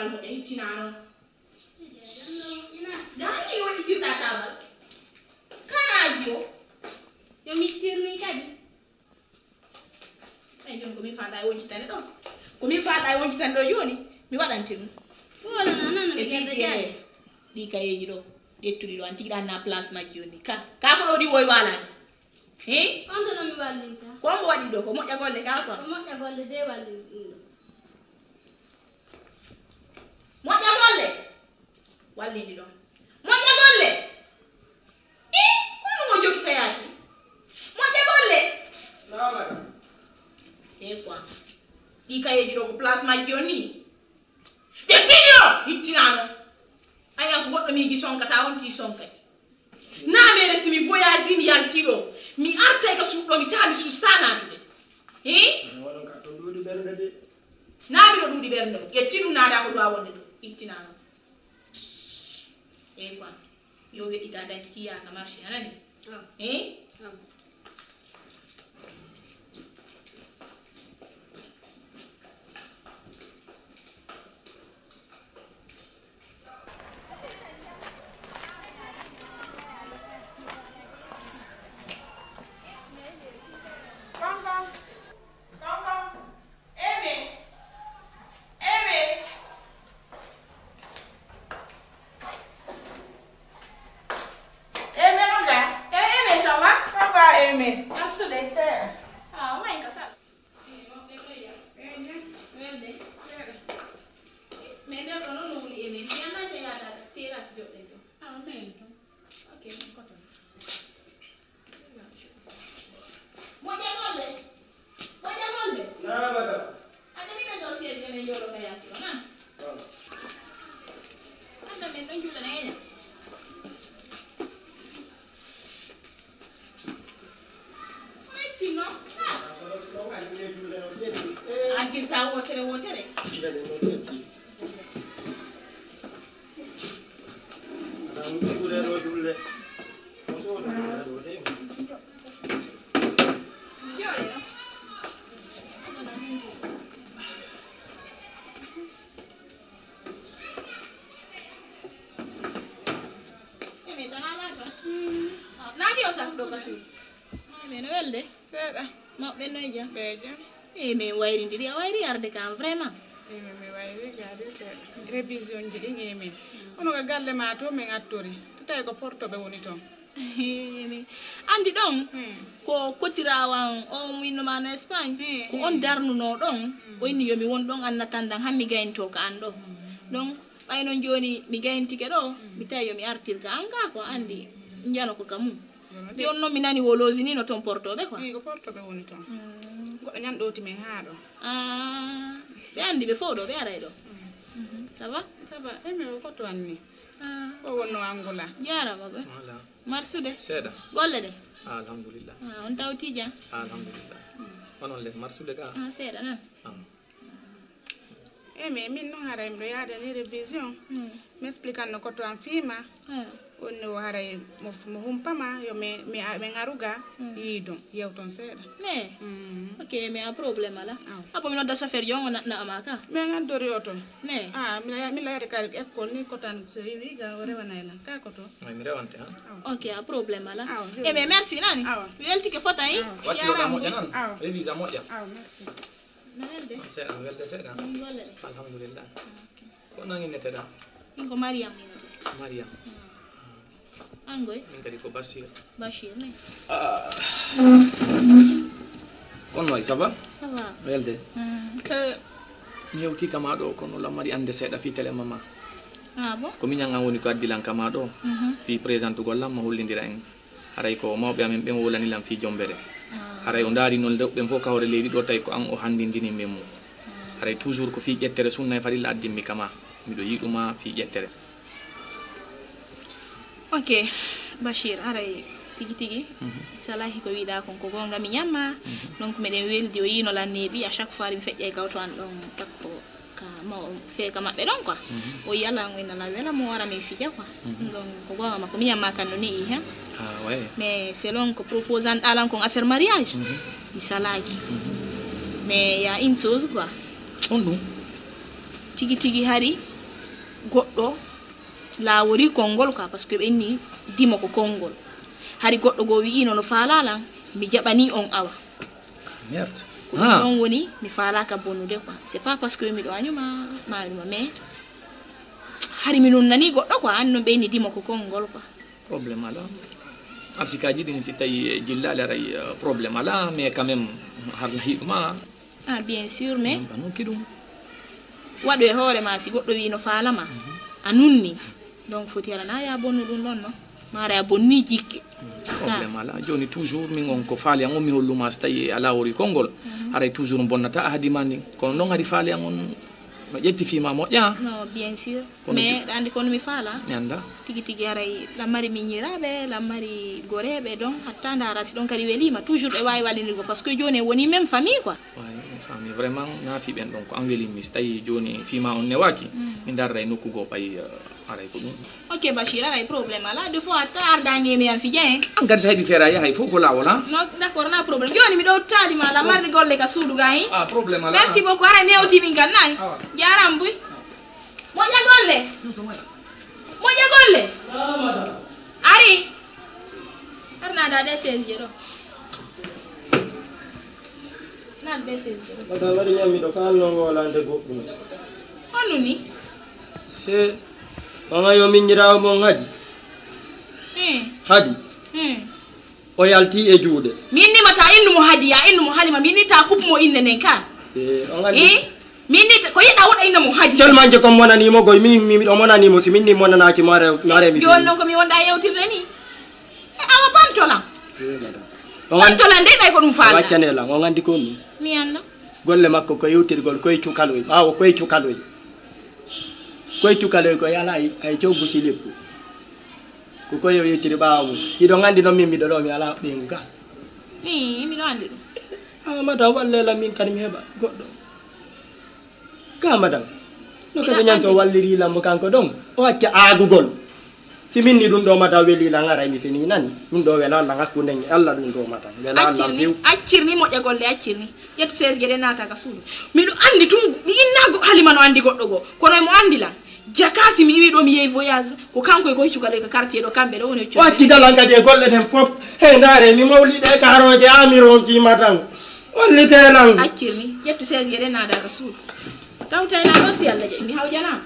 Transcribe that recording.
tabal mo itinano dani yo itirta tabal kana jo yo mi tirmi kadi ay jon ko mi faada ay wonci tan do ko mi faada ay wonci tan do joni mi wadantirmi wala nana be gerde jaay di kayeji do dettudi do anti dan na place ma joni ka ko do di woy wala on do no mi wallinta ko mo wadi do ko moƴƴa golle ka ko moƴƴa golle de walli moƴƴa golle wallindi do moƴƴa golle ko mo jokki kayasi moƴƴa golle lama quoi di kayeji do ko place ma joni de tidio hittinano aya ko goddo mi gi sonkata wonti sonkay na mere simi voyage mi yaltiro mi arta ka sudo mi tabi sustana tude wala ka to dudi bernde de na mi do dudi bernde yettinu nada ko do wonde do ittinano quoi yo we ita dan kiya na marché anani mais wayrindiri a wayri arde kam vraiment mi wayri gade révision ji ɗi men ono ko galle ma to min attori to tawi ko portoɓe woni toon andi ɗon ko kotirawan on winnoma no Espagne ko on darnuno ɗon o inni yomi won ɗon annatandan hammi gaynto ko an ɗo donc ɓayno joni mi gayntike ɗo mi tawi yomi artirka an ga ko andi jano ko kamum de on noon mi nani wolosi ni no toon portoɓe quoi ko portoɓe woni toon goɗɗo ñamɗoti men haa ɗo ɓe andi ɓe fof ɗo ɓe aray ɗo ça va mi ko to anni o wonno angula jarama goy marsude seeɗa golle ɗe alhamdulillah on tawti jan alhamdulillah onon le marsude ka seeɗa nan mais min noon haray miɗo yaada ni révision mi expliquanno koto an fiima onni o haray mo humpama yo mi ngaruga yiidon yewton seeɗa ok mais a probléme ala apo mi nodda chauffeur jongo na amaka mi ngaddori o toon mi layata ka école ni kotan so wiga o rewanaylan ka koto mi rewante ok a probléme ala mais merci nani mi weltike fota wattioga moƴƴa nan révisa moƴƴa merci no welde seeɗa welde seeɗa alhamdulillah ko nanginneteɗa min ko mariam minete mariam angoy min kadi ko Bashir ne kon way ça va welde mi yewti kama ɗo kono lammari ande seeɗa fi télé mama bon ko miñan an woni ko addilan kama ɗo fi présente gollam ma hollidira en haray ko mawɓe amen ɓen wolanilam fi jombere haray o ndaari noon ɓen fof kawre leydi ɗo tawi ko an o handindini men mum haray toujours ko fi ƴettere sunna e farilla addinmi kama miɗo yiɗuma fi ƴettere ok Bashir aray tigi tigi salahi ko wiɗa kon ko gonga mi ñamma donc meɗen weldi o yino lan neeɓi à chaque fois mi feƴƴay kawto an ɗon takko ka ma feeka maɓɓe ɗon quoi o yala winala wela mo wara min fija quoi donc ko gonga makko mi ñamma kan no ni hen mais selon ko proposant ɗalan kon affaire mariage mi salaki mais ya une chose quoi on ɗum tigi tigi hari goddo lawori kongol ka parce que benni dimo ko kongol hari goddo go wi no falala mi jabani on awa merde non woni mi fala ka bonude quoi c'est pas parce que mi do anyuma maluma mais hari mi non nani goddo quoi an no benni dimo ko kongol quoi problème ala arsikaji din si tay jillale ray problème ala mais quand même har la hiduma ah bien sûr mais non kidum wado e hore ma si goddo wi no fala ma anunni donc faut tira na ya bonu dum non no mara ya bonni jikke problème ala joni toujours min on ko faali an mi holluma stay ala wori kongol ara toujours bonnata hadi mani kono non hadi faali an on no jetti fi ma mo ya non bien sûr mais andi kono mi faala nyanda tigi tigi ara la mari minyirabe la mari gorebe donc hatta ndara si donc kadi welima toujours e wawi walini ko parce que joni woni même famille quoi famille vraiment na fi ben donc an weli mi stay joni fi ma on ne waki min darray nokku go pay aray ko dum ok Bachir aray problème ala deux fois tard dangue mi am fi jen an gadi saydi fera ya hay foko la wala non d'accord na problème joni mi do tali ma la mari golle ka suudu gayi problème ala merci beaucoup aray mi awti min kan nani jaram buy mo ya golle ari arna da de 16 jero na de 16 jero Mata mari nyami do fa no ngola nde goddum onuni Manga yo minjirawo mon hadi o yalti e juude minni mata innu mo hadiya innu mo halima minni ta kup mo inne nen ka minni ko yida woda inna mo hadi tellement je ko monani mo goy mi do monani mo si minni monana ki mare mi jon non ko mi wonda yewtirde ni awa bantola bantola ndey bay ko dum faala waccane la o ngandi ko mi anna golle makko ko yewtirgol koy cukaloy bawo koy cukaloy ko yala ay ciogu ci lepp ko yo yetiri baawu yido ngandi no mimmi do mi ala benga mi do andi mata walle la min kan mi heba goddo ka madam no ka nyan so walliri lambo kanko don o acca agugol si minni dum do mata weli la ngara mi fini nan dum do wela la ngakku nden alla dum do mata wela la fiu accirni mo jagolle accirni jettu 16 gede naka ka suudu mi do andi tungu mi innago halima no andi goddo go kono mo andi la jakasi mi wi do mi yey voyage ko kanko ko cukale ka quartier do kambe do woni o acci dalanga de golle den fop he ndare mi mawlide karoje amiron ki matan walli telan accirni jettu 16 gede nada ka suudu tawtay na do si alla je mi hawjana